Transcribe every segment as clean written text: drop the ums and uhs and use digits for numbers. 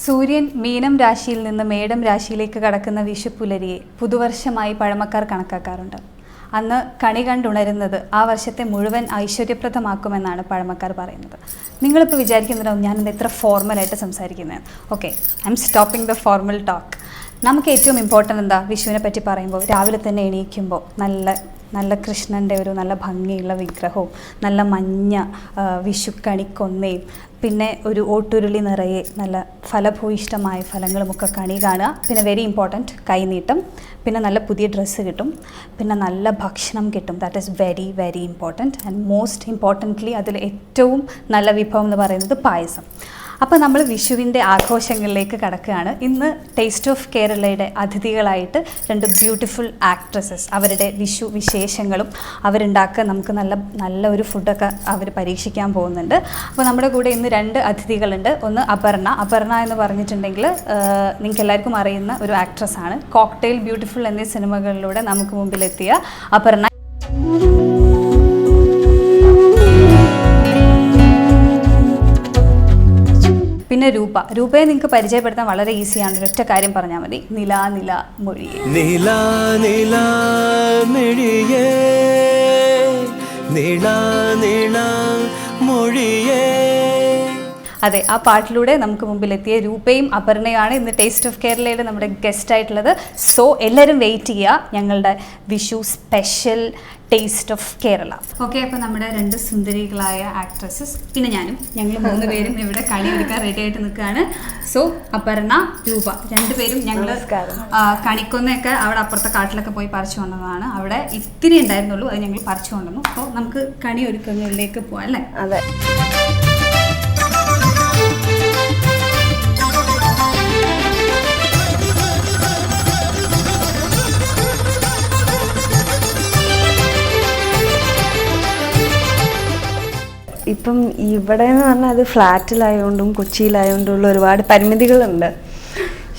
സൂര്യൻ മീനം രാശിയിൽ നിന്ന് മേടം രാശിയിലേക്ക് കടക്കുന്ന വിഷുപ്പുലരിയെ പുതുവർഷമായി പഴമക്കാർ കണക്കാക്കാറുണ്ട്. അന്ന് കണി കണ്ടുണരുന്നത് ആ വർഷത്തെ മുഴുവൻ ഐശ്വര്യപ്രദമാക്കുമെന്നാണ് പഴമക്കാർ പറയുന്നത്. നിങ്ങളിപ്പോൾ വിചാരിക്കുന്നുണ്ടാവും ഞാനിത് എത്ര ഫോർമലായിട്ട് സംസാരിക്കുന്നത്. Okay, I M stopping the formal talk. നമുക്ക് ഏറ്റവും ഇമ്പോർട്ടൻ്റ് എന്താ വിഷുവിനെ പറ്റി പറയുമ്പോൾ, രാവിലെ തന്നെ എണീക്കുമ്പോൾ നല്ല കൃഷ്ണൻ്റെ ഒരു നല്ല ഭംഗിയുള്ള വിഗ്രഹവും നല്ല മഞ്ഞ വിഷുക്കണിക്കൊന്നയും പിന്നെ ഒരു ഓട്ടുരുളി നിറയെ നല്ല ഫലഭൂയിഷ്ടമായ ഫലങ്ങളുമൊക്കെ കണി കാണുക. പിന്നെ വെരി ഇമ്പോർട്ടൻറ്റ് കൈനീട്ടം, പിന്നെ നല്ല പുതിയ ഡ്രസ്സ് കിട്ടും, പിന്നെ നല്ല ഭക്ഷണം കിട്ടും. That is very very important. And most importantly അതിൽ ഏറ്റവും നല്ല വിഭവം എന്ന് പറയുന്നത് പായസം. അപ്പോൾ നമ്മൾ വിഷുവിൻ്റെ ആഘോഷങ്ങളിലേക്ക് കടക്കുകയാണ്. ഇന്ന് ടേസ്റ്റ് ഓഫ് കേരളയുടെ അതിഥികളായിട്ട് രണ്ട് ബ്യൂട്ടിഫുൾ ആക്ട്രസസ് അവരുടെ വിഷു വിശേഷങ്ങളും അവരുണ്ടാക്കുക നമുക്ക് നല്ല ഒരു ഫുഡൊക്കെ അവർ പരീക്ഷിക്കാൻ പോകുന്നുണ്ട്. അപ്പോൾ നമ്മുടെ കൂടെ ഇന്ന് രണ്ട് അതിഥികളുണ്ട്. ഒന്ന് അപർണ എന്ന് പറഞ്ഞിട്ടുണ്ടെങ്കിൽ നിങ്ങൾക്ക് എല്ലാവർക്കും അറിയുന്ന ഒരു ആക്ട്രസ്സാണ്. കോക്ടെയിൽ, ബ്യൂട്ടിഫുൾ എന്നീ സിനിമകളിലൂടെ നമുക്ക് മുമ്പിലെത്തിയ അപർണ. പിന്നെ രൂപയെ നിങ്ങൾക്ക് പരിചയപ്പെടുത്താൻ വളരെ ഈസിയാണ്. ഒരൊറ്റ കാര്യം പറഞ്ഞാൽ മതി, നില മൊഴിയേ. അതെ, ആ പാട്ടിലൂടെ നമുക്ക് മുമ്പിലെത്തിയ രൂപയും അപർണയാണ് ഇന്ന് ടേസ്റ്റ് ഓഫ് കേരളയുടെ നമ്മുടെ ഗസ്റ്റ് ആയിട്ടുള്ളത്. സോ എല്ലാവരും വെയിറ്റ് ചെയ്യുക ഞങ്ങളുടെ Vishu special taste of Kerala. Okay, അപ്പോൾ നമ്മുടെ രണ്ട് സുന്ദരികളായ ആക്ട്രസസ് പിന്നെ ഞങ്ങൾ 3 പേരും ഇവിടെ കളി എടുക്കാൻ റെഡി ആയിട്ട് നിൽക്കുകയാണ്. സോ അപർണ, രൂപ രണ്ടുപേരും ഞങ്ങൾ കണിക്കൊന്നൊക്കെ അവിടെ അപ്പുറത്തെ കാട്ടിലൊക്കെ പോയി പറിച്ചു കൊണ്ടതാണ്. അവിടെ ഇത്തിരി ഉണ്ടായിരുന്നുള്ളൂ, അത് ഞങ്ങൾ പറിച്ചു കൊണ്ടുവന്നു. അപ്പോൾ നമുക്ക് കണി ഒരുക്കുന്നതിലേക്ക് പോകാം അല്ലേ? അതെ. ഇപ്പം ഇവിടെ എന്ന് പറഞ്ഞാൽ അത് ഫ്ലാറ്റിലായതുകൊണ്ടും കൊച്ചിയിലായതുകൊണ്ടുള്ള ഒരുപാട് പരിമിതികളുണ്ട്.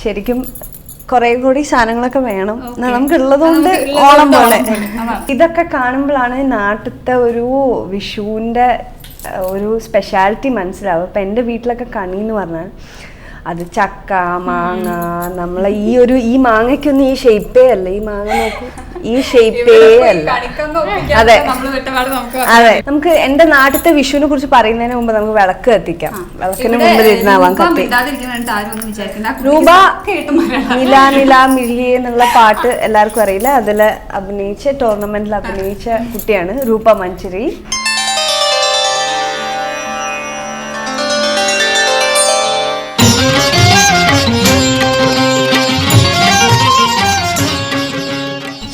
ശരിക്കും കുറെ കൂടി സാധനങ്ങളൊക്കെ വേണം. നമുക്കുള്ളതുകൊണ്ട് ഓണം പോലെ ഇതൊക്കെ കാണുമ്പോഴാണ് നാട്ടിലത്തെ ഒരു വിഷുവിൻ്റെ ഒരു സ്പെഷ്യാലിറ്റി മനസ്സിലാവും. ഇപ്പം എൻ്റെ വീട്ടിലൊക്കെ കണി എന്ന് പറഞ്ഞാൽ അത് ചക്ക, മാങ്ങ, നമ്മളെ ഈ മാങ്ങയ്ക്കൊന്നും ഈ ഷേപ്പേ അല്ല. ഈ മാങ്ങ നോക്കൂ, ഈ ഷേപ്പേ അല്ല. അതെ അതെ. നമുക്ക് എൻ്റെ നാട്ടിലത്തെ വിഷുവിനെ കുറിച്ച് പറയുന്നതിന് മുമ്പ് നമുക്ക് വിളക്ക് കത്തിക്കാം. വിളക്കിന് മുമ്പിൽ ഇരുന്നാവാം കത്തി. രൂപ നില മിഴിയേ എന്നുള്ള പാട്ട് എല്ലാവർക്കും അറിയില്ല. അതിൽ ടൂർണമെന്റിൽ അഭിനയിച്ച കുട്ടിയാണ് രൂപ മഞ്ചരി.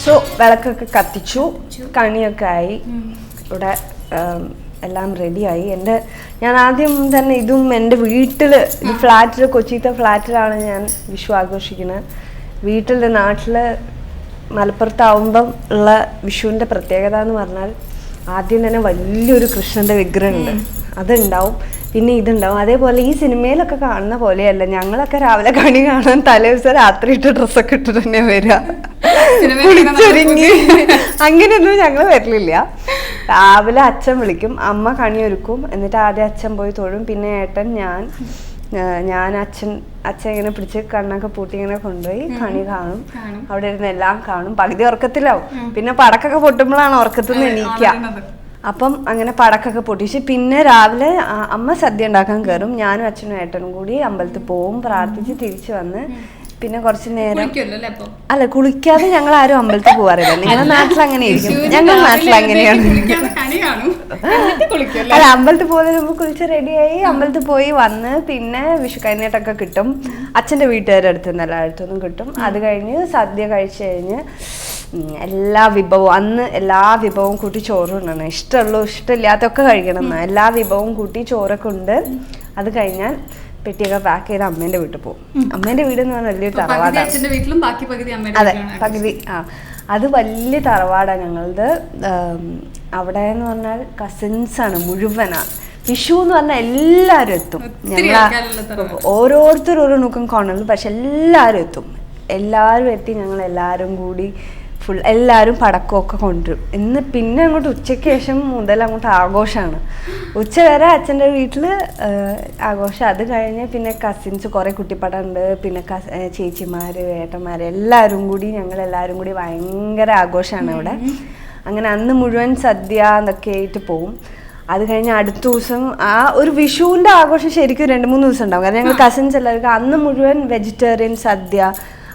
സോ വിളക്കൊക്കെ കത്തിച്ചു, കണിയൊക്കെ ആയി, ഇവിടെ എല്ലാം റെഡിയായി. ഞാൻ ആദ്യം തന്നെ ഇതും എൻ്റെ വീട്ടിൽ, ഫ്ലാറ്റിൽ, കൊച്ചിയിലത്തെ ഫ്ലാറ്റിലാണ് ഞാൻ വിഷു ആഘോഷിക്കുന്നത്. വീട്ടിൽ നാട്ടിൽ മലപ്പുറത്താവുമ്പം ഉള്ള വിഷുവിൻ്റെ പ്രത്യേകത എന്ന് പറഞ്ഞാൽ ആദ്യം തന്നെ വലിയൊരു കൃഷ്ണൻ്റെ വിഗ്രഹമുണ്ട്, അതുണ്ടാവും. പിന്നെ ഇതുണ്ടാവും. അതേപോലെ ഈ സിനിമയിലൊക്കെ കാണുന്ന പോലെയല്ല. ഞങ്ങളൊക്കെ രാവിലെ കണി കാണാൻ തലേദിവസം രാത്രി ഇട്ട് ഡ്രസ്സൊക്കെ ഇട്ടിട്ട് തന്നെ വരിക, കുളിച്ചൊരുങ്ങി. അങ്ങനെയൊന്നും ഞങ്ങൾ വരലില്ല. രാവിലെ അച്ഛൻ വിളിക്കും, അമ്മ കണി ഒരുക്കും, എന്നിട്ട് ആദ്യം അച്ഛൻ പോയി തൊഴും, പിന്നെ ഏട്ടൻ, അച്ഛൻ ഇങ്ങനെ പിടിച്ച് കണ്ണൊക്കെ പൂട്ടി ഇങ്ങനെ കൊണ്ടുപോയി കണി കാണും. അവിടെ ഇരുന്ന് എല്ലാം കാണും. പകുതി ഉറക്കത്തിലാവും. പിന്നെ പടക്കൊക്കെ പൊട്ടുമ്പോഴാണ് ഉറക്കത്തിൽ നിന്ന് എണീക്കുക. അപ്പം അങ്ങനെ പടക്കൊക്കെ പൊട്ടിച്ച് പിന്നെ രാവിലെ അമ്മ സദ്യ ഉണ്ടാക്കാൻ കയറും. ഞാനും അച്ഛനും ഏട്ടനും കൂടി അമ്പലത്തിൽ പോവും, പ്രാർത്ഥിച്ച് തിരിച്ചു വന്ന് പിന്നെ കുറച്ച് നേരം അല്ല കുളിക്കാതെ ഞങ്ങൾ ആരും അമ്പലത്തിൽ പോവാറില്ല. നിങ്ങളുടെ നാട്ടിൽ അങ്ങനെ ഇരിക്കും, ഞങ്ങളുടെ നാട്ടിൽ അങ്ങനെയാണ്. അല്ല, അമ്പലത്തിൽ പോകുന്നതിന് മുമ്പ് കുളിച്ച് റെഡിയായി അമ്പലത്തിൽ പോയി വന്ന് പിന്നെ വിഷു കൈനീട്ടൊക്കെ കിട്ടും. അച്ഛൻ്റെ വീട്ടുകാരുടെ അടുത്തുനിന്ന് എല്ലായിടത്തുനിന്നും കിട്ടും. അത് കഴിഞ്ഞ് സദ്യ കഴിച്ച് കഴിഞ്ഞ് എല്ലാ വിഭവവും കൂട്ടി ചോറ് കൊണ്ടാണ്. ഇഷ്ടമില്ലാത്തൊക്കെ കഴിക്കണം എന്ന്. എല്ലാ വിഭവവും കൂട്ടി ചോറൊക്കെ ഉണ്ട്. അത് കഴിഞ്ഞാൽ പെട്ടിയൊക്കെ പാക്ക് ചെയ്ത് അമ്മേൻ്റെ വീട്ടിൽ പോകും. അമ്മേൻ്റെ വീട് എന്ന് പറഞ്ഞാൽ വലിയൊരു തറവാടാണ്. അതെ, പകുതി. അത് വലിയ തറവാടാണ് ഞങ്ങളത്. അവിടെ എന്ന് പറഞ്ഞാൽ കസിൻസാണ് മുഴുവനാണ്. വിഷു എന്ന് പറഞ്ഞാൽ എല്ലാവരും എത്തും. ഓരോരുത്തരും ഓരോ നുക്കും കോണുള്ളൂ, പക്ഷെ എല്ലാവരും എത്തും. എല്ലാവരും എത്തി ഞങ്ങൾ എല്ലാവരും കൂടി ഫുൾ എല്ലാവരും പടക്കമൊക്കെ കൊണ്ടുവരും. പിന്നെ അങ്ങോട്ട് ഉച്ചയ്ക്ക് ശേഷം മുതൽ അങ്ങോട്ട് ആഘോഷമാണ്. ഉച്ച വരെ അച്ഛൻ്റെ വീട്ടിൽ ആഘോഷം. അത് കഴിഞ്ഞ് പിന്നെ കസിൻസ് കുറേ കുട്ടിപ്പടം ഉണ്ട്, പിന്നെ ചേച്ചിമാർ ഏട്ടന്മാർ എല്ലാവരും കൂടി ഞങ്ങളെല്ലാവരും കൂടി ഭയങ്കര ആഘോഷമാണ് ഇവിടെ. അങ്ങനെ അന്ന് മുഴുവൻ സദ്യ എന്നൊക്കെ ആയിട്ട് പോവും. അത് കഴിഞ്ഞ് അടുത്ത ദിവസം ആ ഒരു വിഷുവിൻ്റെ ആഘോഷം ശരിക്കും 2-3 ദിവസം ഉണ്ടാവും. കാരണം ഞങ്ങൾ കസിൻസ് എല്ലാവർക്കും അന്ന് മുഴുവൻ വെജിറ്റേറിയൻ സദ്യ.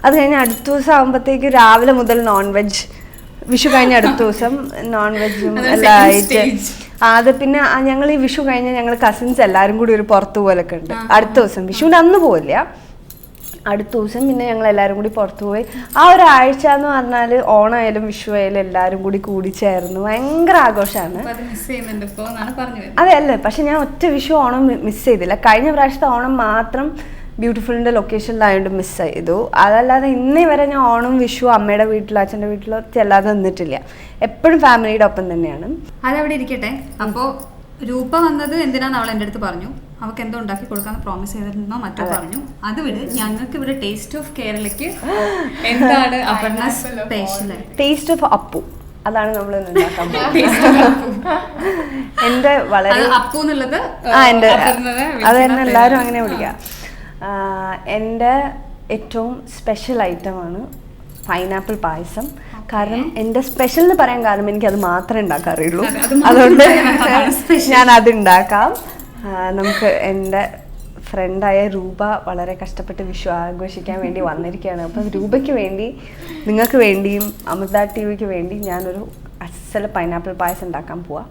അത് കഴിഞ്ഞ് അടുത്ത ദിവസം ആകുമ്പോഴത്തേക്ക് രാവിലെ മുതൽ നോൺ വെജ്. വിഷു കഴിഞ്ഞ അടുത്ത ദിവസം നോൺ വെജും എല്ലാം ആയിട്ട്. അത് പിന്നെ ഞങ്ങൾ ഈ വിഷു കഴിഞ്ഞ് ഞങ്ങൾ കസിൻസ് എല്ലാവരും കൂടി ഒരു പുറത്തു പോലൊക്കെ ഉണ്ട്. അടുത്ത ദിവസം വിഷുവിൻ്റെ അന്ന് പോവില്ല, അടുത്ത ദിവസം പിന്നെ ഞങ്ങൾ എല്ലാവരും കൂടി പുറത്തു പോയി. ആ ഒരാഴ്ച എന്ന് പറഞ്ഞാൽ ഓണമായാലും വിഷു ആയാലും എല്ലാവരും കൂടി കൂടിച്ചേർന്ന് ഭയങ്കര ആഘോഷമാണ്. അതെ അല്ലേ, പക്ഷെ ഞാൻ ഒറ്റ വിഷു ഓണം മിസ് ചെയ്തില്ല. കഴിഞ്ഞ പ്രാവശ്യത്തെ ഓണം മാത്രം ബ്യൂട്ടിഫുളിൻ്റെ ലൊക്കേഷനിലായതുകൊണ്ട് മിസ് ചെയ്തു. അതല്ലാതെ ഇന്നേ വരെ ഞാൻ ഓണം വിഷു അമ്മയുടെ വീട്ടിലോ അച്ഛൻ്റെ വീട്ടിലോ ചെല്ലാതെ നിന്നിട്ടില്ല. എപ്പോഴും ഫാമിലിയുടെ ഒപ്പം തന്നെയാണ്. അതവിടെ ഇരിക്കട്ടെ. അപ്പോൾ രൂപ വന്നത് എന്തിനാന്ന് അവൾ എൻ്റെ അടുത്ത് പറഞ്ഞു. അവൾക്ക് എന്തോ ഉണ്ടാക്കി കൊടുക്കാന്ന് പ്രോമിസ് ചെയ്തിരുന്നോ മറ്റോ പറഞ്ഞു. അത് വിട്, ഞങ്ങൾക്ക് ഇവിടെ ടേസ്റ്റ് ഓഫ് കേരളയ്ക്ക് എന്താണ് Aparna special? Taste of Appu, അതാണ് നമ്മൾ ഉണ്ടാക്കാൻ എൻ്റെ വളരെ അപ്പു എന്നുള്ളത് എൻ്റെ അത് തന്നെ എല്ലാവരും അങ്ങനെ വിളിക്കുക. എൻ്റെ ഏറ്റവും സ്പെഷ്യൽ ഐറ്റമാണ് പൈനാപ്പിൾ പായസം. കാരണം എൻ്റെ സ്പെഷ്യൽ എന്ന് പറയാൻ കാരണം എനിക്കത് മാത്രമേ ഉണ്ടാക്കാറുള്ളൂ. അതുകൊണ്ട് ഞാൻ അതുണ്ടാക്കാം. നമുക്ക് എൻ്റെ ഫ്രണ്ടായ രൂപ വളരെ കഷ്ടപ്പെട്ട് വിഷു ആഘോഷിക്കാൻ വേണ്ടി വന്നിരിക്കുകയാണ്. അപ്പം രൂപയ്ക്ക് വേണ്ടി, നിങ്ങൾക്ക് വേണ്ടിയും അമൃത ടിവിക്ക് വേണ്ടി ഞാനൊരു അസല പൈനാപ്പിൾ പായസം ഉണ്ടാക്കാൻ പോവാ.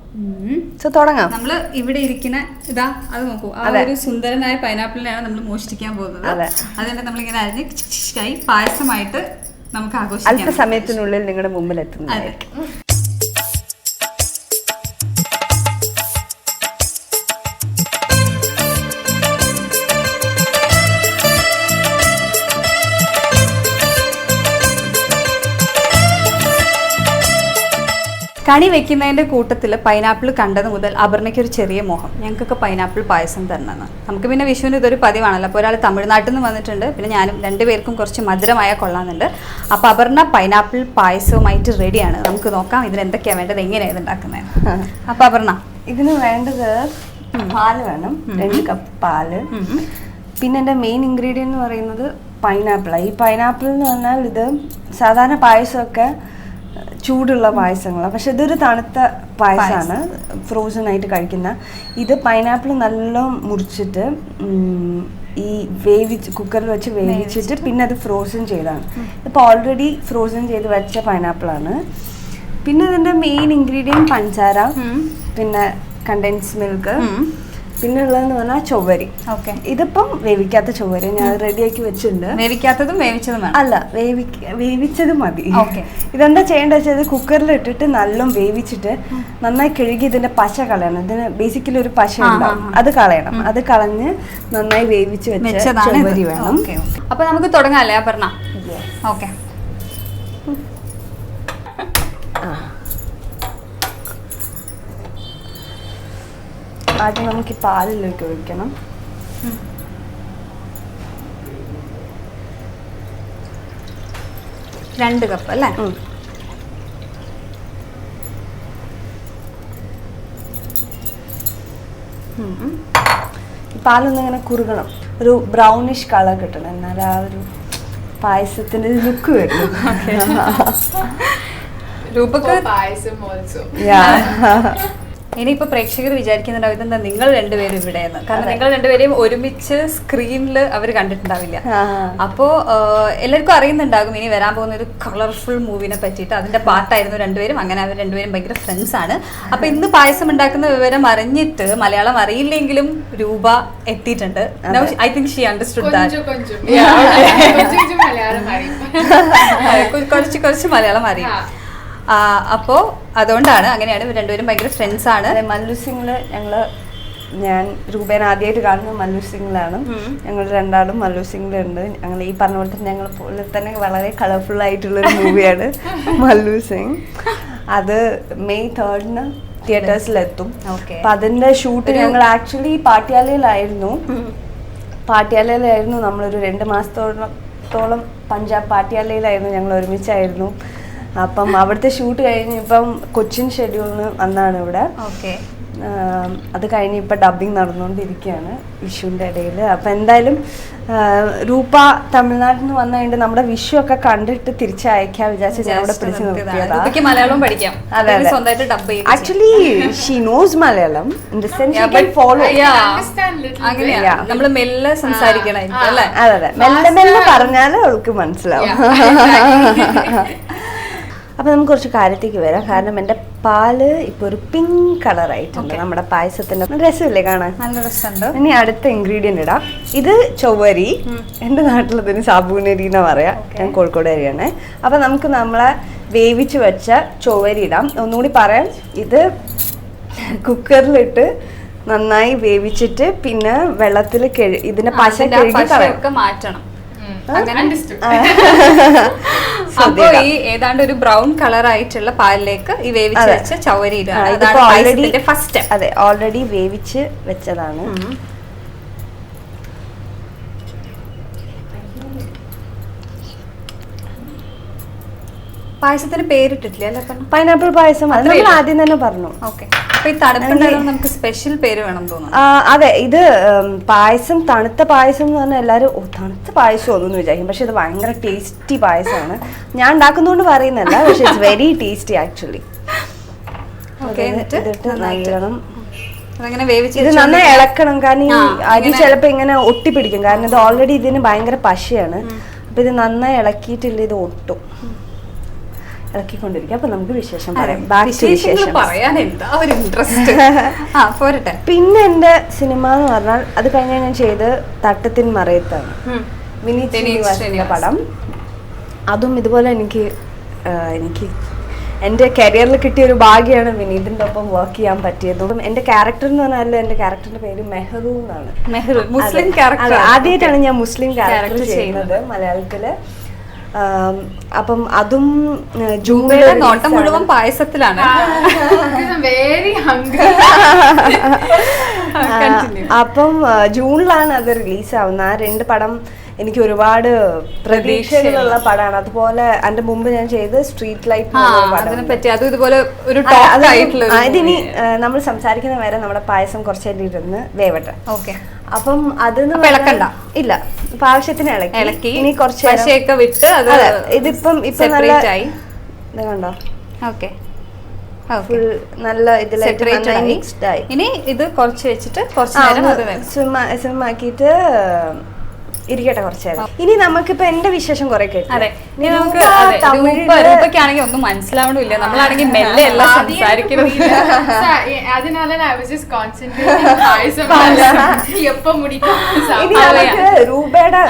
സോ തുടങ്ങാം. നമ്മൾ ഇവിടെ ഇരിക്കുന്ന ഇതാ അത് നോക്കൂ, ആ ഒരു സുന്ദരനായ പൈനാപ്പിളിനെയാണ് നമ്മൾ മോഷ്ടിക്കാൻ പോകുന്നത്. അതുകൊണ്ട് നമ്മളിങ്ങനെ അരിഞ്ഞ് പായസമായിട്ട് നമുക്ക് ആഘോഷിക്കാം. അല്പസമയത്തിനുള്ളിൽ നിങ്ങളുടെ മുമ്പിൽ എത്തുന്നതായിരിക്കും. കണി വെക്കുന്നതിൻ്റെ കൂട്ടത്തിൽ പൈനാപ്പിൾ കണ്ടത് മുതൽ അപർണയ്ക്ക് ഒരു ചെറിയ മോഹം, ഞങ്ങൾക്കൊക്കെ പൈനാപ്പിൾ പായസം തരണമെന്ന്. നമുക്ക് പിന്നെ വിഷുവിന് ഇതൊരു പതിവാണല്ലോ. അപ്പോൾ ഒരാൾ തമിഴ്നാട്ടിൽ നിന്ന് വന്നിട്ടുണ്ട്, പിന്നെ ഞാനും, രണ്ടുപേർക്കും കുറച്ച് മധുരമായ കൊള്ളാമെന്നുണ്ട്. അപ്പോൾ അപർണ പൈനാപ്പിൾ പായസവുമായിട്ട് റെഡിയാണ്. നമുക്ക് നോക്കാം ഇതിന് എന്തൊക്കെയാണ് വേണ്ടത്, എങ്ങനെയാണ് ഉണ്ടാക്കുന്നത്. അപ്പോൾ അപർണ, ഇതിന് വേണ്ടത് പാല് വേണം, 2 കപ്പ് പാല്. പിന്നെ എൻ്റെ മെയിൻ ഇൻഗ്രീഡിയൻ്റ് എന്ന് പറയുന്നത് പൈനാപ്പിളാണ്. ഈ പൈനാപ്പിൾ എന്ന് പറഞ്ഞാൽ ഇത് സാധാരണ പായസമൊക്കെ ചൂടുള്ള പായസങ്ങളാണ്, പക്ഷെ ഇതൊരു തണുത്ത പായസമാണ്, ഫ്രോസൺ ആയിട്ട് കഴിക്കുന്ന. ഇത് പൈനാപ്പിൾ നല്ല മുറിച്ചിട്ട് ഈ കുക്കറിൽ വെച്ച് വേവിച്ചിട്ട് പിന്നെ അത് ഫ്രോസൺ ചെയ്താണ്. ഇപ്പോൾ ഓൾറെഡി ഫ്രോസൺ ചെയ്ത് വെച്ച പൈനാപ്പിളാണ്. പിന്നെ അതിൻ്റെ മെയിൻ ഇൻഗ്രീഡിയൻറ്റ് പഞ്ചസാര, പിന്നെ കണ്ടൻസ് മിൽക്ക്, പിന്നെ ഉള്ളതെന്ന് പറഞ്ഞാൽ ചൊവ്വരി. ഓക്കെ, ഇതിപ്പം വേവിക്കാത്ത ചൊവ്വരി ഞാൻ റെഡിയാക്കി വെച്ചിട്ടുണ്ട്. വേവിക്കാത്തതും വേവിച്ചതും അല്ല, വേവിച്ചത് മതി. ഓക്കെ, ഇതെന്താ ചെയ്യേണ്ടത് വെച്ചാൽ കുക്കറിൽ ഇട്ടിട്ട് നല്ല വേവിച്ചിട്ട് നന്നായി കഴുകി ഇതിന്റെ പശ കളയണം. ഇതിന് ബേസിക്കലി ഒരു പശ ഉണ്ടാവും, അത് കളയണം. അത് കളഞ്ഞ് നന്നായി വേവിച്ച് വെച്ച ചൊവ്വരി വേണം. അപ്പൊ നമുക്ക് തുടങ്ങാല്ലേ അപർണ? ഓക്കെ, ആദ്യം നമുക്ക് ഈ പാലിലേക്ക് ഒഴിക്കണം. രണ്ട് കപ്പ് അല്ലേ? പാലൊന്നും ഇങ്ങനെ കുറുകണം, ഒരു ബ്രൗണിഷ് കളർ കിട്ടണം, എന്നാൽ ആ ഒരു പായസത്തിന്റെ ലുക്ക് വരും. രൂപക്ക് പായസം ഇനിയിപ്പോ പ്രേക്ഷകർ വിചാരിക്കുന്നുണ്ടാവും ഇതെന്താ നിങ്ങൾ രണ്ടുപേരും ഇവിടെയെന്ന്. കാരണം നിങ്ങൾ രണ്ടുപേരെയും ഒരുമിച്ച് സ്ക്രീനിൽ അവർ കണ്ടിട്ടുണ്ടാവില്ല. അപ്പോൾ എല്ലാവർക്കും അറിയുന്നുണ്ടാകും ഇനി വരാൻ പോകുന്ന ഒരു കളർഫുൾ മൂവിനെ പറ്റിയിട്ട്. അതിന്റെ പാർട്ടായിരുന്നു രണ്ടുപേരും. അങ്ങനെ അവർ രണ്ടുപേരും ഭയങ്കര ഫ്രണ്ട്സ് ആണ്. അപ്പൊ ഇന്ന് പായസം ഉണ്ടാക്കുന്ന വിവരം അറിഞ്ഞിട്ട് മലയാളം അറിയില്ലെങ്കിലും രൂപ എത്തിയിട്ടുണ്ട്. I think she understood that. കുറച്ച് മലയാളം അറിയും. അപ്പോൾ അതുകൊണ്ടാണ്, അങ്ങനെയാണ് രണ്ടുപേരും ഭയങ്കര ഫ്രണ്ട്സ് ആണ്. മല്ലു സിംഗില് ഞാൻ രൂപേനെ ആദ്യമായിട്ട് കാണുന്നത് മല്ലു സിംഗിലാണ്. ഞങ്ങൾ രണ്ടാളും മല്ലു സിംഗിലുണ്ട്. ഞങ്ങൾ ഈ പറഞ്ഞ പോലെ തന്നെ ഞങ്ങൾ പോലെ തന്നെ വളരെ കളർഫുൾ ആയിട്ടുള്ളൊരു മൂവിയാണ് മല്ലു സിംഗ്. അത് May 3 തിയേറ്റേഴ്സിലെത്തും. അപ്പം അതിൻ്റെ ഷൂട്ട് ഞങ്ങൾ ആക്ച്വലി പാട്യാലയിലായിരുന്നു. നമ്മളൊരു 2 മാസത്തോളം പഞ്ചാബ് പാട്യാലയിലായിരുന്നു. ഞങ്ങൾ ഒരുമിച്ചായിരുന്നു. അപ്പം അവിടുത്തെ ഷൂട്ട് കഴിഞ്ഞ് ഇപ്പം കൊച്ചിൻ ഷെഡ്യൂളിന് വന്നാണ് ഇവിടെ. ഓക്കെ. അത് കഴിഞ്ഞ് ഇപ്പം ഡബിങ് നടന്നുകൊണ്ടിരിക്കുകയാണ് വിഷുവിൻ്റെ ഇടയിൽ. അപ്പം എന്തായാലും രൂപ തമിഴ്നാട്ടിൽ നിന്ന് വന്നു കഴിഞ്ഞിട്ട് നമ്മുടെ വിഷു ഒക്കെ കണ്ടിട്ട് തിരിച്ചയക്കാൻ വിചാരിച്ച് ഞാൻ ഇവിടെ പിടിച്ച് നിർത്തിയതാണ്. മലയാളം പഠിക്കാം. അതെ അതെ. Actually she knows Malayalam in the sense she can follow. നമ്മൾ മെല്ലെ സംസാരിക്കണം അല്ലേ? അതെ അതെ, മെല്ലെ മെല്ലെ പറഞ്ഞാൽ അവൾക്ക് മനസ്സിലാവും. അപ്പം നമുക്ക് കുറച്ച് കാര്യത്തേക്ക് വരാം. കാരണം എൻ്റെ പാല് ഇപ്പോൾ ഒരു പിങ്ക് കളർ ആയിട്ടുണ്ട്. നമ്മുടെ പായസത്തിൻ്റെ രസമില്ലേ കാണാൻ? നല്ല രസമുണ്ട്. ഇനി അടുത്ത ഇൻഗ്രീഡിയൻ്റ് ഇടാം. ഇത് ചൊവ്വരി, എൻ്റെ നാട്ടിലതിന് സാബൂനരി എന്ന് പറയാം. ഞാൻ കോഴിക്കോട് അരിയാണ്. അപ്പം നമുക്ക് നമ്മളെ വേവിച്ച് വെച്ച ചൊവ്വരി ഇടാം. ഒന്നുകൂടി പറയാം, ഇത് കുക്കറിലിട്ട് നന്നായി വേവിച്ചിട്ട് പിന്നെ വെള്ളത്തിൽ ഇതിൻ്റെ പശ കഴുകി മാറ്റണം. അപ്പൊ ഈ ഏതാണ്ട് ഒരു ബ്രൗൺ കളർ ആയിട്ടുള്ള പാലിലേക്ക് ഈ വേവിച്ച് വെച്ച ചവരി ഇടുക. ഫസ്റ്റ് അതെ, ഓൾറെഡി വേവിച്ച് വെച്ചതാണ്. പായസത്തിന് പേരിട്ടിട്ടില്ല അല്ലെ? പൈനാപ്പിൾ പായസം അത് നമ്മൾ ആദ്യം തന്നെ പറഞ്ഞു. ഓക്കെ. അപ്പൊ ഈ തണുപ്പുണ്ടാകും നമുക്ക് സ്പെഷ്യൽ പേര് വേണം തോന്നുന്നു. അതെ, ഇത് പായസം, തണുത്ത പായസം എന്ന് പറഞ്ഞാൽ എല്ലാവരും തണുത്ത പായസം ഒന്നും വിചാരിക്കും. പക്ഷെ ഇത് ഭയങ്കര ടേസ്റ്റി പായസമാണ്. ഞാൻ ഉണ്ടാക്കുന്നതുകൊണ്ട് പറയുന്നല്ല, പക്ഷെ ഇറ്റ്സ് വെരി ടേസ്റ്റി ആക്ച്വലി. നല്ലോണം ഇത് നന്നായി ഇളക്കണം. കാരണം ഈ അരി ചിലപ്പോ ഇങ്ങനെ ഒട്ടിപ്പിടിക്കും. കാരണം ഇത് ഓൾറെഡി ഇതിന് ഭയങ്കര പശയാണ്. അപ്പൊ ഇത് നന്നായി ഇളക്കിയിട്ടില്ല, ഇത് ഒട്ടും. ഇളക്കിക്കൊണ്ടിരിക്കും. അപ്പൊ നമുക്ക് വിശേഷം പറയാം. പിന്നെ എന്റെ സിനിമ എന്ന് പറഞ്ഞാൽ അത് കഴിഞ്ഞാൽ ഞാൻ ചെയ്ത് തട്ടത്തിൻ മറയത്താണ്, വിനീത് ശ്രീനിവാസന്റെ പടം. അതും ഇതുപോലെ എനിക്ക് എൻ്റെ കരിയറിൽ കിട്ടിയ ഒരു ഭാഗ്യമാണ് വിനീതിൻ്റെ ഒപ്പം വർക്ക് ചെയ്യാൻ പറ്റിയതും. എൻ്റെ ക്യാരക്ടർ എന്ന് പറഞ്ഞാൽ എൻ്റെ ക്യാരക്ടറിന്റെ പേര് മെഹ്റൂ എന്നാണ്. മുസ്ലിം ക്യാരക്ടർ. ആദ്യമായിട്ടാണ് ഞാൻ മുസ്ലിം ക്യാരക്ടർ ചെയ്യുന്നത് മലയാളത്തില്. അപ്പം അതും ജൂണിലെ നോട്ടം മുഴുവൻ പായസത്തിലാണ്. അപ്പം ജൂണിലാണ് അത് റിലീസാവുന്നത്. ആ 2 പടം എനിക്ക് ഒരുപാട് പ്രതീക്ഷകളുള്ള പടമാണ്. അതുപോലെ അതിന്റെ മുമ്പ് ഞാൻ ചെയ്ത് സ്ട്രീറ്റ് ലൈറ്റ് ഇതിനി നമ്മൾ സംസാരിക്കുന്ന വരെ നമ്മുടെ പായസം കുറച്ചേരം ഇരുന്ന് വേവട്ടെ. അപ്പം അതൊന്നും ഇല്ല, ഇപ്പൊ ആവശ്യത്തിന് ഇളക്കി ഇനി കുറച്ച് വിട്ട് ഇതിപ്പം ഇപ്പൊ നല്ല ഇത് കണ്ടോ, ഫുൾ നല്ല ഇതിലായിട്ട് മിക്സ്ഡ് ആയി. ഇനി ഇത് കുറച്ച് വെച്ചിട്ട് കുറച്ച് സിമ്മാക്കിയിട്ട് ഇരിക്കട്ടെ കുറച്ച് നേരം. ഇനി നമുക്കിപ്പോ എന്റെ വിശേഷം കുറെ കേട്ടു. രൂപയ്ക്കാണെങ്കിൽ ഒന്നും മനസ്സിലാവണില്ല, നമ്മളാണെങ്കിൽ മെല്ലെ എല്ലാം സംസാരിക്കുന്നത്. രൂപയുടെ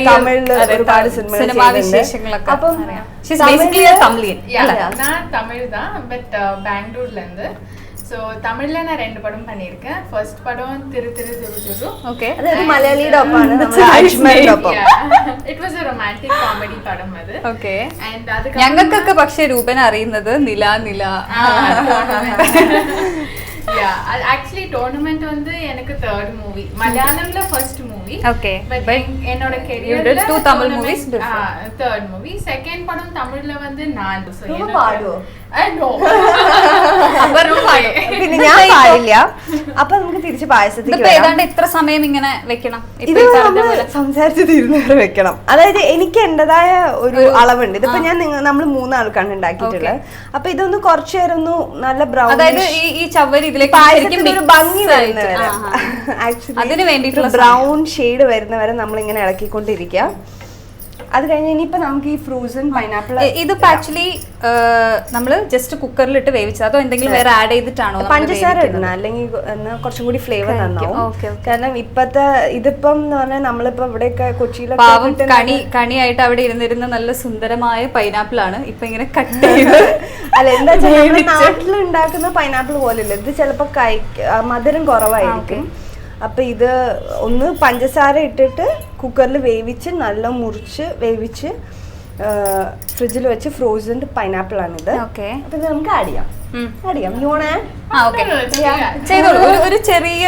തമിഴില് ഒരുപാട് സിനിമാ വിശേഷങ്ങളൊക്കെ. അപ്പം തമിഴ് தான், பட் பெங்களூர்ல இருந்து. ஸோ தமிழ்ல நான் 2 படம் பண்ணியிருக்கேன். ஃபர்ஸ்ட் படம் திரு திரு துரு துரு. ஓகே, அது மலையாளியோட ஒப்பாണ്. It was a romantic comedy പടം അത്. ഓക്കേ. ആൻഡ് അത് ഞങ്ങൾക്കൊക്കെ പക്ഷേ രൂപനെ അറിയുന്നത് നില നില. ആക്ച്വലി ടൂർണമെന്റ് வந்து எனக்கு third മൂവി, മലയാളംல first മൂവി. ഓക്കേ. ബട്ട് என்னோட careerல 2 Tamil movies before. third movie. Second പടം തമിഴില് வந்து 4. സോ ഞാൻ പാടുവോ? പിന്നെ ഞാൻ പാടില്ല. അപ്പൊ നമുക്ക് തിരിച്ച് പായസത്തിലേക്ക് ഏതാണ്ട് ഇത്ര സമയം ഇങ്ങനെ വെക്കണം, ഇത് സംസാരിച്ച് തീരുന്നവരെ വെക്കണം. അതായത് എനിക്ക് എന്റേതായ ഒരു അളവുണ്ട്. ഇതിപ്പോ ഞാൻ നമ്മൾ 3 ആൾക്കാണ് ഉണ്ടാക്കിയിട്ടുള്ളത്. അപ്പൊ ഇതൊന്ന് കുറച്ചു നേരം ഒന്ന് നല്ല ബ്രൗൺ, അതായത് ഈ ചവ്വരി പായസത്തിന് ഒരു ഭംഗി വരുന്നവരെ, ആക്ച്വലി ബ്രൗൺ ഷെയ്ഡ് വരുന്നവരെ നമ്മൾ ഇങ്ങനെ ഇളക്കിക്കൊണ്ടിരിക്കുക. അത് കഴിഞ്ഞ് ഇനിയിപ്പോ നമുക്ക് ഈ ഫ്രോസൺ പൈനാപ്പിൾ, ഇതിപ്പോ ആക്ച്വലി നമ്മള് ജസ്റ്റ് കുക്കറിലിട്ട് വേവിച്ചത് അതോ എന്തെങ്കിലും വേറെ ആഡ് ചെയ്തിട്ടാണോ? പഞ്ചസാര ഇടണം, അല്ലെങ്കിൽ കുറച്ചും കൂടി ഫ്ലേവർ നന്നാവും. കാരണം ഇപ്പത്തെ ഇതിപ്പം എന്ന് പറഞ്ഞാൽ നമ്മളിപ്പോ ഇവിടെയൊക്കെ കൊച്ചിയിലൊക്കെ കണിയായിട്ട് അവിടെ ഇരുന്നിരുന്ന നല്ല സുന്ദരമായ പൈനാപ്പിൾ ആണ് ഇപ്പൊ ഇങ്ങനെ കട്ട് ചെയ്ത്. അല്ല, എന്താ നാട്ടിൽ ഉണ്ടാക്കുന്ന പൈനാപ്പിൾ പോലെയല്ല ഇത്. ചിലപ്പോ മധുരം കുറവായിരിക്കും. അപ്പം ഇത് ഒന്ന് പഞ്ചസാര ഇട്ടിട്ട് കുക്കറിൽ വേവിച്ച് നല്ല മുറിച്ച് വേവിച്ച് ഫ്രിഡ്ജിൽ വെച്ച് ഫ്രോസൺ പൈനാപ്പിൾ ആണിത്. അപ്പം ഇത് നമുക്ക് ആഡ് ചെയ്യാം. യൂണേ ചെയ്തോളൂ. ഒരു ചെറിയ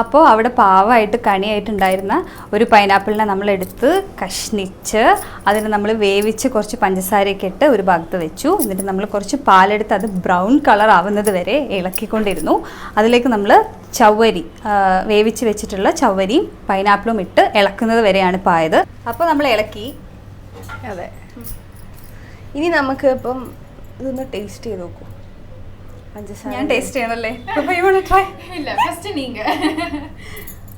അപ്പോൾ അവിടെ പാവമായിട്ട് കണിയായിട്ടുണ്ടായിരുന്ന ഒരു പൈനാപ്പിളിനെ നമ്മളെടുത്ത് കഷ്ണിച്ച് അതിന് നമ്മൾ വേവിച്ച് കുറച്ച് പഞ്ചസാരയൊക്കെ ഇട്ട് ഒരു ഭാഗത്ത് വെച്ചു. എന്നിട്ട് നമ്മൾ കുറച്ച് പാലെടുത്ത് അത് ബ്രൗൺ കളർ ആവുന്നത് വരെ ഇളക്കിക്കൊണ്ടിരുന്നു. അതിലേക്ക് നമ്മൾ ചവ്വരി, വേവിച്ച് വെച്ചിട്ടുള്ള ചവ്വരിയും പൈനാപ്പിളും ഇട്ട് ഇളക്കുന്നത് വരെയാണ് പായത്. അപ്പോൾ നമ്മൾ ഇളക്കി. അതെ, ഇനി നമുക്ക് ഇപ്പം ഇതൊന്ന് ടേസ്റ്റ് ചെയ്ത് നോക്കൂ. പഞ്ചസാര ഞാൻ ടേസ്റ്റ് ചെയ്യണല്ലേ? ഇല്ല, ഫസ്റ്റ് നീങ്ക.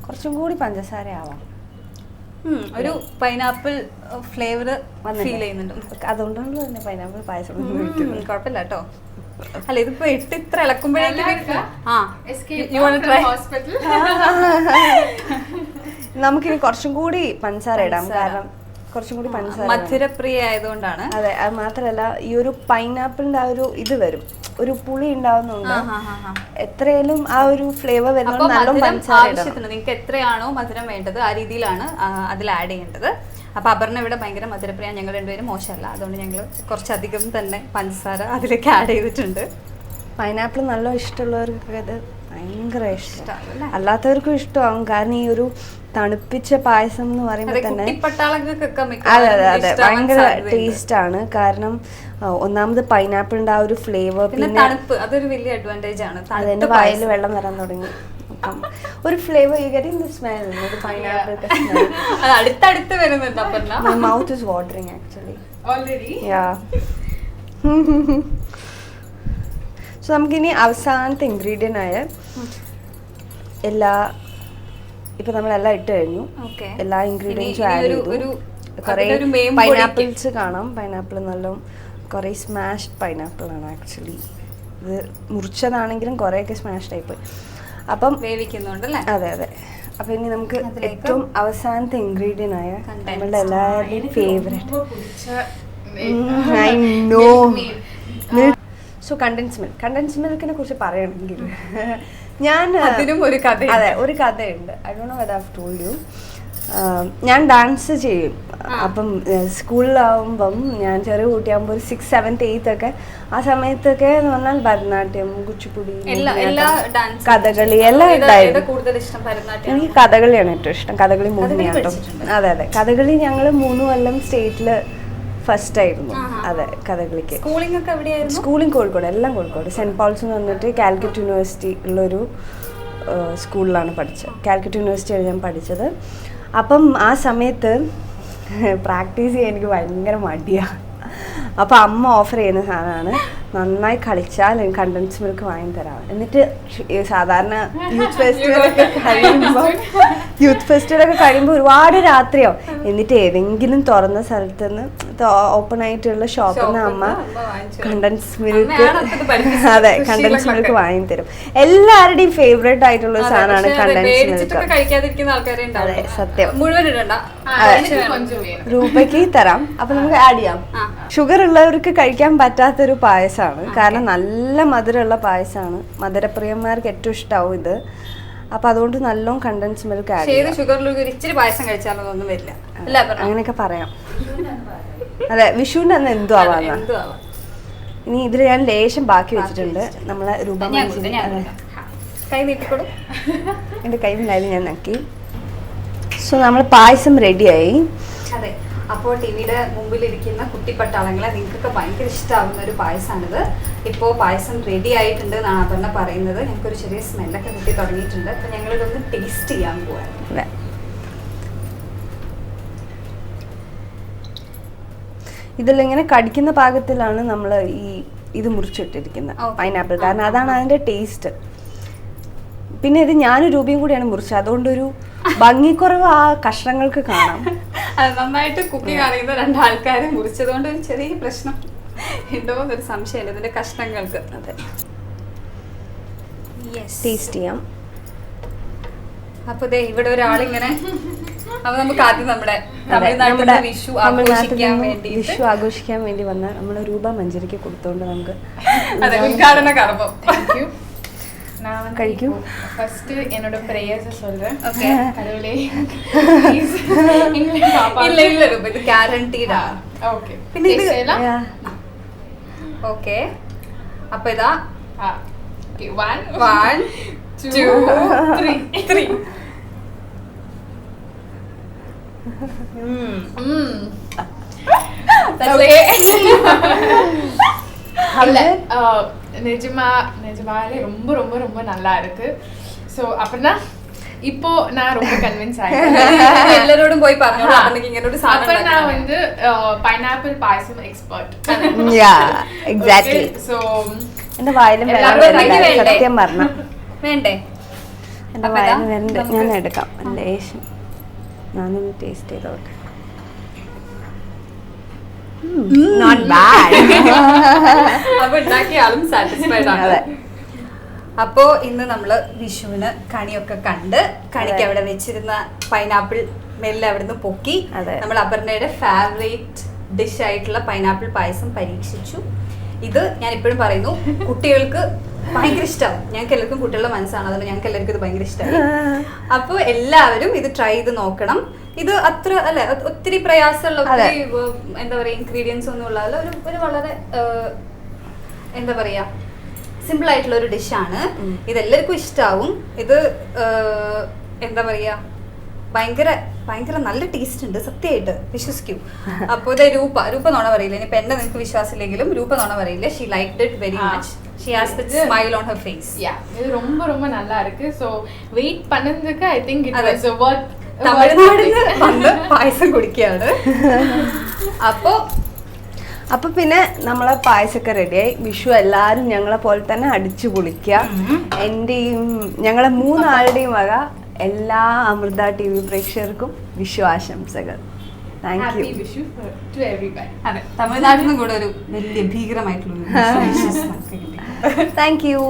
കുറച്ചും കൂടി പഞ്ചസാര ആവാം. ഒരു പൈനാപ്പിൾ ഫ്ലേവർ ഫീൽ ചെയ്യുന്നുണ്ട്. അതുകൊണ്ടാണല്ലോ തന്നെ പൈനാപ്പിൾ പായസം കുഴപ്പമില്ല കേട്ടോ. അല്ല, ഇതിപ്പോ ഇട്ട് ഇത്ര ഇളക്കുമ്പോഴേക്കും ഹോസ്പിറ്റൽ. നമുക്കിനി കുറച്ചും കൂടി പഞ്ചസാര ഇടാം, കാരണം കുറച്ചും കൂടി പഞ്ചസാര മധുരപ്രിയ ആയതുകൊണ്ടാണ്. അതെ, അത് മാത്രല്ല ഈ ഒരു പൈനാപ്പിളിന്റെ ആ ഒരു ഇത് വരും, ഒരു പുളി ഉണ്ടാവുന്നുണ്ട്. എത്രയായാലും ആ ഒരു ഫ്ലേവർ വരുന്നത് നല്ല പഞ്ചസാര ആവശ്യത്തിന് നിങ്ങൾക്ക് എത്രയാണോ മധുരം വേണ്ടത് ആ രീതിയിലാണ് അതിൽ ആഡ് ചെയ്യേണ്ടത്. അപ്പോൾ അപർണ ഇവിടെ ഭയങ്കര മധുരപ്രിയ, ഞങ്ങൾ രണ്ടുപേരും മോശമല്ല, അതുകൊണ്ട് ഞങ്ങൾ കുറച്ചധികം തന്നെ പഞ്ചസാര അതിലേക്ക് ആഡ് ചെയ്തിട്ടുണ്ട്. പൈനാപ്പിൾ നല്ല ഇഷ്ടമുള്ളവർക്ക് അത് ഭയങ്കര ഇഷ്ടമാണ്, അല്ലാത്തവർക്കും ഇഷ്ടമാകും. കാരണം ഈ ഒരു തണുപ്പിച്ച പായസം എന്ന് പറയുമ്പോൾ തന്നെ അതെ അതെ അതെ ഭയങ്കര ടേസ്റ്റ് ആണ്. കാരണം ഒന്നാമത് പൈനാപ്പിളിന്റെ ആ ഒരു ഫ്ലേവർ, പിന്നെ തണുപ്പ്, അതൊരു വലിയ അഡ്വാൻറ്റേജ് ആണ്. അതിന്റെ വായിൽ വെള്ളം വരാൻ തുടങ്ങി. ഒരു flavour you getting the smell, ഒരു പൈനാപ്പിൾ സ്മെൽ. അത് അടുത്തടുത്ത് വരുന്നുണ്ട്. My mouth is watering actually already. Yeah. So നമുക്കിനി അവസാനത്തെ ഇൻഗ്രീഡിയൻ്റ് ആയ എല്ലാ, ഇപ്പൊ നമ്മളെല്ലാം ഇട്ട് കഴിഞ്ഞു. എല്ലാ ഇൻഗ്രീഡിയൻസും ആഡ് ചെയ്തു. കുറെ പൈനാപ്പിൾസ് കാണാം. പൈനാപ്പിൾ നല്ല കുറെ സ്മാഷ്ഡ് പൈനാപ്പിൾ ആണ് ആക്ച്വലി. ഇത് മുറിച്ചതാണെങ്കിലും കുറേയൊക്കെ സ്മാഷ്ഡ് ആയിപ്പോയി. അപ്പം വേവിക്കുന്നുണ്ടല്ലേ? അതെ അതെ. അപ്പൊ ഇനി നമുക്ക് ഏറ്റവും അവസാനത്തെ ഇൻഗ്രീഡിയൻ്റ് ആയ നമ്മളുടെ എല്ലാവരുടെയും favourite, I know, so condensed മിൽക്കിനെ കുറിച്ച് പറയണമെങ്കിൽ ഞാൻ ഒരു കഥ, അതെ ഒരു കഥയുണ്ട്. I don't know whether I have told you. ഞാൻ ഡാൻസ് ചെയ്യും. അപ്പം സ്കൂളിലാവുമ്പം ഞാൻ ചെറിയ കുട്ടിയാകുമ്പോൾ ഒരു 6th 7th 8th ഒക്കെ ആ സമയത്തൊക്കെ എന്ന് പറഞ്ഞാൽ ഭരതനാട്യം, കുച്ചിപ്പുടി, കഥകളി എല്ലാം ഉണ്ടായിരുന്നു. എനിക്ക് കഥകളിയാണ് ഏറ്റവും ഇഷ്ടം, കഥകളി മോഹിനിയാട്ടം. അതെ അതെ, കഥകളി ഞങ്ങൾ 3 കൊല്ലം സ്റ്റേറ്റിൽ ഫസ്റ്റ് ആയിരുന്നു. അതെ, കഥകളിക്ക്. സ്കൂളിങ് കോഴിക്കോട്, എല്ലാം കോഴിക്കോട്. സെൻറ്റ് പോൾസ് എന്ന് പറഞ്ഞിട്ട് കാലിക്കറ്റ് യൂണിവേഴ്സിറ്റി ഉള്ളൊരു സ്കൂളിലാണ് പഠിച്ചത്. കാലിക്കറ്റ് യൂണിവേഴ്സിറ്റിയാണ് ഞാൻ പഠിച്ചത്. അപ്പം ആ സമയത്ത് പ്രാക്ടീസ് ചെയ്യാൻ എനിക്ക് ഭയങ്കര മടിയാണ്. അപ്പോൾ അമ്മ ഓഫർ ചെയ്യുന്ന സാധനമാണ്, നന്നായി കളിച്ചാൽ കണ്ടൻസ് മിൽക്ക് വാങ്ങി തരാം. എന്നിട്ട് സാധാരണ യൂത്ത് ഫെസ്റ്റിവലൊക്കെ കഴിയുമ്പോൾ ഒരുപാട് രാത്രിയാവും. എന്നിട്ട് ഏതെങ്കിലും തുറന്ന സ്ഥലത്ത് നിന്ന് ഓപ്പൺ ആയിട്ടുള്ള ഷോപ്പിൽ നിന്ന് അമ്മ കണ്ടൻസ് മിൽക്ക്, അതെ കണ്ടൻസ് മിൽക്ക് വാങ്ങി തരും. എല്ലാവരുടെയും ഫേവറേറ്റ് ആയിട്ടുള്ള സാധനമാണ് കണ്ടൻസ് മിൽക്ക്. അതെ സത്യം. രൂപയ്ക്ക് തരാം. അപ്പൊ നമുക്ക് ആഡ് ചെയ്യാം. ഷുഗർ ഉള്ളവർക്ക് കഴിക്കാൻ പറ്റാത്തൊരു പായസമാണ്, കാരണം നല്ല മധുരമുള്ള പായസമാണ്. മധുരപ്രിയന്മാർക്ക് ഏറ്റവും ഇഷ്ടമാവും ഇത്. അപ്പൊ അതുകൊണ്ട് നല്ലോണം കണ്ടൻസ് മിൽക്ക് ആഡ് ചെയ്യാം. അങ്ങനെയൊക്കെ പറയാം. അതെ, വിഷുവിന്റെ അന്ന് എന്തു ആവാന്ന്. ഇനി ഇതിൽ ഞാൻ ലേശം ബാക്കി വെച്ചിട്ടുണ്ട്. നമ്മളെ രൂപ എന്റെ കൈ നിന്നായാലും ഞാൻ നക്കി. സോ നമ്മൾ പായസം റെഡിയായി. അതെ, അപ്പോൾ ടി വിയുടെ മുമ്പിലിരിക്കുന്ന കുട്ടിപ്പട്ടാളങ്ങളെ നിങ്ങൾക്കൊക്കെ ഭയങ്കര ഇഷ്ടമാവുന്ന ഒരു പായസമാണിത്. ഇപ്പോൾ പായസം റെഡി ആയിട്ടുണ്ട് എന്നാണ് അപർണ പറയുന്നത്. ഞങ്ങൾക്കൊരു ചെറിയ സ്മെല്ലൊക്കെ കിട്ടി തുടങ്ങിയിട്ടുണ്ട്. അപ്പോൾ ഞങ്ങളിതൊന്ന് ടേസ്റ്റ് ചെയ്യാൻ പോവാണ്. ഇതിലിങ്ങനെ കടിക്കുന്ന പാകത്തിലാണ് നമ്മൾ ഈ ഇത് മുറിച്ചിട്ടിരിക്കുന്നത് പൈനാപ്പിൾ, കാരണം അതാണ് അതിന്റെ ടേസ്റ്റ്. പിന്നെ ഇത് ഞാനും രൂപയും കൂടിയാണ് മുറിച്ചത്, അതുകൊണ്ടൊരു ഭംഗിക്കുറവ് ആ കഷ്ണങ്ങൾക്ക് കാണാം. അത് നന്നായിട്ട് കുക്കിംഗ് അറിയുന്ന 2 ആൾക്കാരെ മുറിച്ചത് കൊണ്ട് ഒരു ചെറിയ പ്രശ്നം ഉണ്ടോ എന്നൊരു സംശയമുണ്ട് ഇതിന്റെ കഷ്ണങ്ങൾക്ക്. അതെ, ടേസ്റ്റ് ചെയ്യാം. അപ്പൊ ഇവിടെ ഒരാളിങ്ങനെ, അപ്പൊ നമുക്ക് ആദ്യം നമ്മുടെ തമിഴ്നാട്ടിലെ വിഷു ആഘോഷിക്കാൻ വേണ്ടി വന്ന നമ്മളെ രൂപ മഞ്ജരിക്ക് കൊടുത്തോണ്ട് നമുക്ക് ഉദ്ഘാടന കർമ്മം കഴിക്കും. ஃபர்ஸ்ட் என்னோட பிரேயர்ஸ் சொல்றேன். ஓகே, கடவுளே இல்ல இல்ல ரூபா, இது கேரண்டீடா. ஓகே, പിന്നെ ഇത് ഓക്കെ. അപ്പൊ ഇതാ 1 2 2, 3. Okay. இல்ல நிஜமாவே ரொம்ப ரொம்ப ரொம்ப நல்லா இருக்கு. ஸோ அப்படின்னா இப்போ நான் ரொம்ப கன்வின்ஸ் ஆயிட்டேன். എല്ലാരോടും പോയി പറഞ്ഞു ഇങ്ങനെ ഒരു அப்ப நான் வந்து പൈനാപ്പിൾ പായസം എക്സ്പെർട്ട്. എക്സാക്ട്ലി. സോ എന്റെ വായിലും സത്യം പറഞ്ഞ വേണ്ടേ? എന്റെ വായിലും വരണ്ട. ഞാൻ എടുക്കാം ലേശം. ഞാനൊന്ന് ടേസ്റ്റ് ചെയ്തോട്ടെ. Not bad. അപ്പൊ ഉണ്ടാക്കിയാലും സാറ്റിസ്ഫൈഡ് ആണ്. അതെ. അപ്പോ ഇന്ന് നമ്മള് വിഷുവിന് കണിയൊക്കെ കണ്ട് കണിക്ക് അവിടെ വെച്ചിരുന്ന പൈനാപ്പിൾ മെല്ലെ അവിടുന്ന് പൊക്കി നമ്മൾ അപർണയുടെ ഫേവറേറ്റ് ഡിഷ് ആയിട്ടുള്ള പൈനാപ്പിൾ പായസം പരീക്ഷിച്ചു. ഇത് ഞാൻ ഇപ്പോഴും പറയുന്നു, കുട്ടികൾക്ക് ഭയങ്കര ഇഷ്ടമാവും. ഞങ്ങൾക്ക് എല്ലാവർക്കും കുട്ടികളുടെ മനസ്സാണ്, അതുകൊണ്ട് ഞങ്ങൾക്ക് എല്ലാവർക്കും ഇത് ഭയങ്കര ഇഷ്ടമായി. അപ്പോൾ എല്ലാവരും ഇത് ട്രൈ ചെയ്ത് നോക്കണം. ഇത് അത്ര അല്ലെ ഒത്തിരി പ്രയാസമുള്ള ഒത്തിരി എന്താ പറയാ ഇൻഗ്രീഡിയൻസ് ഒന്നും ഉള്ള ഒരു വളരെ എന്താ പറയാ സിമ്പിൾ ആയിട്ടുള്ള ഒരു ഡിഷാണ്. ഇതെല്ലാവർക്കും ഇഷ്ടാവും. ഇത് എന്താ പറയാ ഭയങ്കര ഭയങ്കര നല്ല ടേസ്റ്റ് ഉണ്ട്, സത്യമായിട്ട് വിശ്വസിക്കൂ. അപ്പോൾ ഇത് രൂപ നോണ പറയില്ല. ഇനിയിപ്പോ എന്നെ നിങ്ങൾക്ക് വിശ്വാസമില്ലെങ്കിലും രൂപ നോണ പറയില്ല. She liked it very much. She has the smile on her face. ഇത് ரொம்ப ரொம்ப நல்லா இருக்கு. സോ വെയിറ്റ് பண்ணதுக்கு I think it was worth. തമിഴ്നാടിന് വന്ന് പായസം കുടിക്കുകയാണ്. അപ്പൊ പിന്നെ നമ്മളെ പായസമൊക്കെ റെഡിയായി. വിഷു എല്ലാരും ഞങ്ങളെ പോലെ തന്നെ അടിച്ചു പൊളിക്കുക. എന്റെയും ഞങ്ങളെ 3 ആളുടെയും വക എല്ലാ അമൃത TV പ്രേക്ഷകർക്കും വിഷു ആശംസകൾ. Thank you. അതെ, തമിഴ്നാട്ടിൽ നിന്നും കൂടെ ഒരു വലിയ ഭീകരമായിട്ടുള്ള താങ്ക് യു.